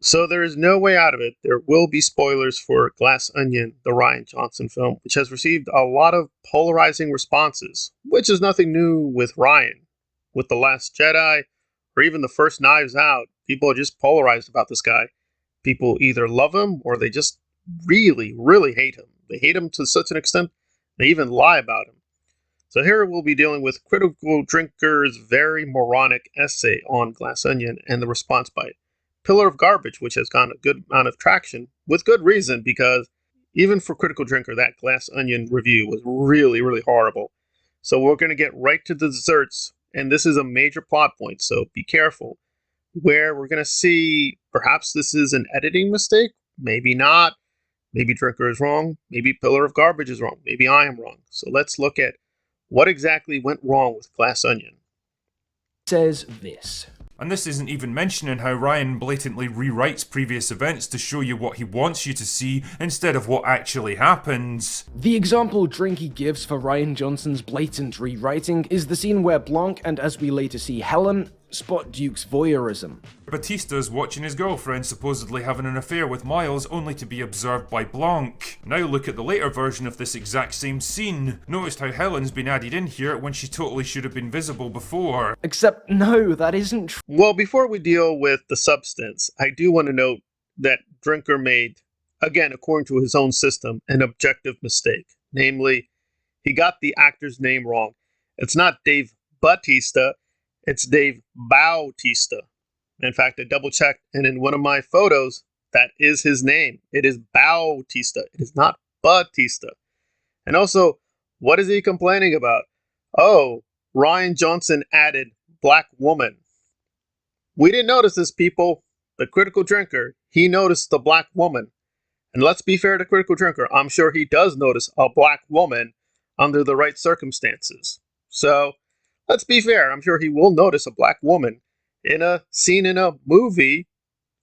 So there is no way out of it. There will be spoilers for Glass Onion, the Rian Johnson film, which has received a lot of polarizing responses, which is nothing new with Rian. With The Last Jedi, or even the first Knives Out, people are just polarized about this guy. People either love him or they just really, really hate him. They hate him to such an extent, they even lie about him. So here we'll be dealing with Critical Drinker's very moronic essay on Glass Onion and the response by Pillar of Garbage, which has gotten a good amount of traction, with good reason, because even for Critical Drinker, that Glass Onion review was really, really horrible. So we're going to get right to the desserts, and this is a major plot point, so be careful, where we're going to see perhaps this is an editing mistake, maybe not, maybe Drinker is wrong, maybe Pillar of Garbage is wrong, maybe I am wrong. So let's look at what exactly went wrong with Glass Onion. Says this. And this isn't even mentioning how Rian blatantly rewrites previous events to show you what he wants you to see instead of what actually happens. The example Drinky gives for Rian Johnson's blatant rewriting is the scene where Blanc and, as we later see, Helen spot Duke's voyeurism. Batista's watching his girlfriend supposedly having an affair with Miles only to be observed by Blanc. Now look at the later version of this exact same scene. Notice how Helen's been added in here when she totally should have been visible before. Except no, that isn't true. Well, before we deal with the substance, I do want to note that Drinker made, again, according to his own system, an objective mistake. Namely, he got the actor's name wrong. It's not Dave Bautista, it's Dave Bautista. In fact, I double checked, and in one of my photos, that is his name. It is Bautista. It is not Batista. And also, what is he complaining about? Oh, Rian Johnson added black woman. We didn't notice this, people. The Critical Drinker, he noticed the black woman. And let's be fair to Critical Drinker, I'm sure he does notice a black woman under the right circumstances. So, let's be fair, I'm sure he will notice a black woman in a scene in a movie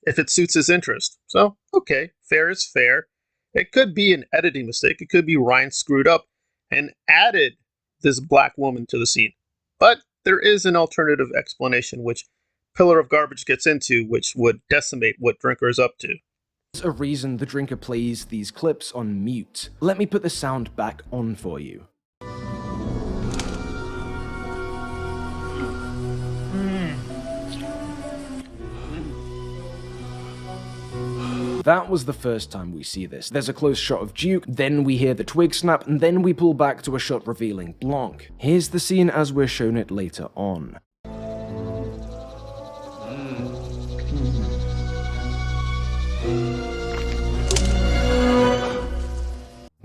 if it suits his interest. So, okay, fair is fair. It could be an editing mistake. It could be Rian screwed up and added this black woman to the scene. But there is an alternative explanation, which Pillar of Garbage gets into, which would decimate what Drinker is up to. There's a reason the Drinker plays these clips on mute. Let me put the sound back on for you. That was the first time we see this. There's a close shot of Duke, then we hear the twig snap, and then we pull back to a shot revealing Blanc. Here's the scene as we're shown it later on.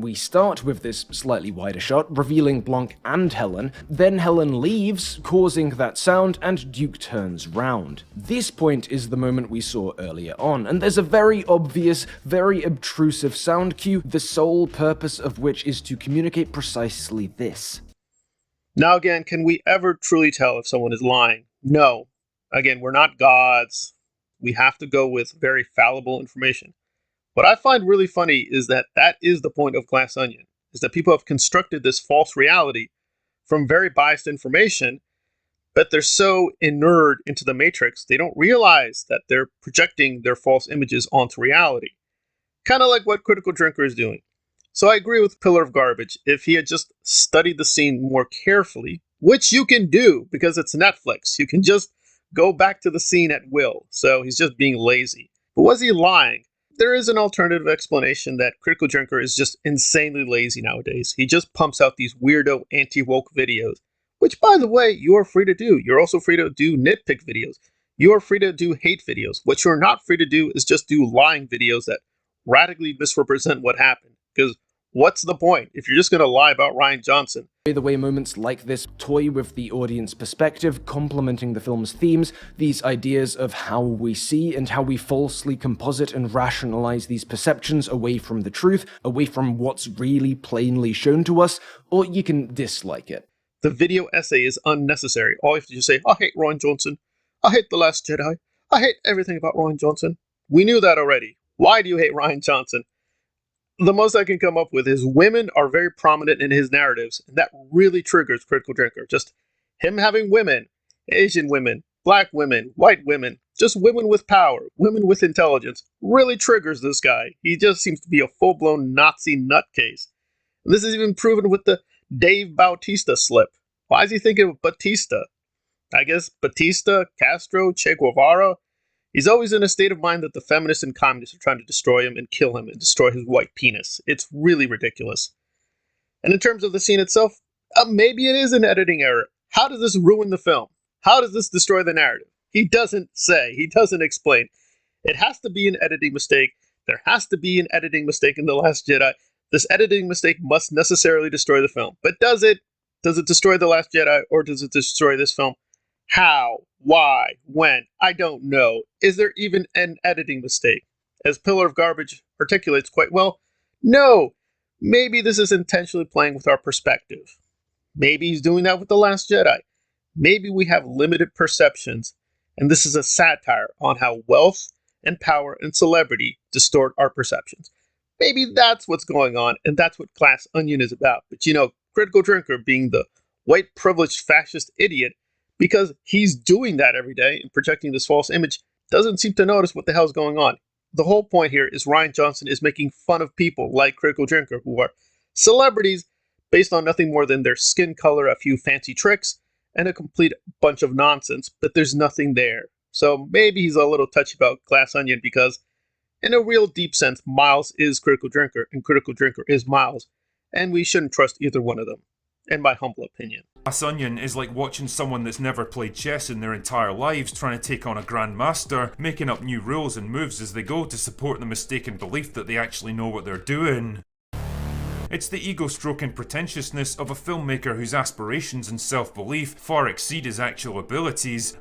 We start with this slightly wider shot, revealing Blanc and Helen, then Helen leaves, causing that sound, and Duke turns round. This point is the moment we saw earlier on, and there's a very obvious, very obtrusive sound cue, the sole purpose of which is to communicate precisely this. Now again, can we ever truly tell if someone is lying? No. Again, we're not gods. We have to go with very fallible information. What I find really funny is that is the point of Glass Onion, is that people have constructed this false reality from very biased information, but they're so inured into the matrix, they don't realize that they're projecting their false images onto reality. Kind of like what Critical Drinker is doing. So I agree with Pillar of Garbage. If he had just studied the scene more carefully, which you can do because it's Netflix, you can just go back to the scene at will. So he's just being lazy. But was he lying? There is an alternative explanation that Critical Drinker is just insanely lazy nowadays. He just pumps out these weirdo anti-woke videos, which, by the way, you are free to do. You're also free to do nitpick videos. You are free to do hate videos. What you're not free to do is just do lying videos that radically misrepresent what happened. Because what's the point if you're just going to lie about Rian Johnson? The way moments like this toy with the audience perspective, complementing the film's themes, these ideas of how we see and how we falsely composite and rationalize these perceptions away from the truth, away from what's really plainly shown to us, or you can dislike it. The video essay is unnecessary. All you have to just say, I hate Rian Johnson. I hate The Last Jedi. I hate everything about Rian Johnson. We knew that already. Why do you hate Rian Johnson? The most I can come up with is women are very prominent in his narratives, and that really triggers Critical Drinker. Just him having women, Asian women, black women, white women, just women with power, women with intelligence, really triggers this guy. He just seems to be a full-blown Nazi nutcase. And this is even proven with the Dave Bautista slip. Why is he thinking of Batista? I guess Batista, Castro, Che Guevara. He's always in a state of mind that the feminists and communists are trying to destroy him and kill him and destroy his white penis. It's really ridiculous. And in terms of the scene itself, maybe it is an editing error. How does this ruin the film? How does this destroy the narrative? He doesn't say. He doesn't explain. It has to be an editing mistake. There has to be an editing mistake in The Last Jedi. This editing mistake must necessarily destroy the film. But does it? Does it destroy The Last Jedi, or does it destroy this film? How? Why? When? I don't know. Is there even an editing mistake? As Pillar of Garbage articulates quite well, no. Maybe this is intentionally playing with our perspective. Maybe he's doing that with The Last Jedi. Maybe we have limited perceptions, and this is a satire on how wealth and power and celebrity distort our perceptions. Maybe that's what's going on, and that's what Glass Onion is about. But Critical Drinker being the white privileged fascist idiot, because he's doing that every day and projecting this false image, doesn't seem to notice what the hell's going on. The whole point here is Rian Johnson is making fun of people like Critical Drinker, who are celebrities based on nothing more than their skin color, a few fancy tricks, and a complete bunch of nonsense, but there's nothing there. So maybe he's a little touchy about Glass Onion because, in a real deep sense, Miles is Critical Drinker, and Critical Drinker is Miles, and we shouldn't trust either one of them, in my humble opinion. Glass Onion is like watching someone that's never played chess in their entire lives trying to take on a grandmaster, making up new rules and moves as they go to support the mistaken belief that they actually know what they're doing. It's the ego-stroking pretentiousness of a filmmaker whose aspirations and self-belief far exceed his actual abilities,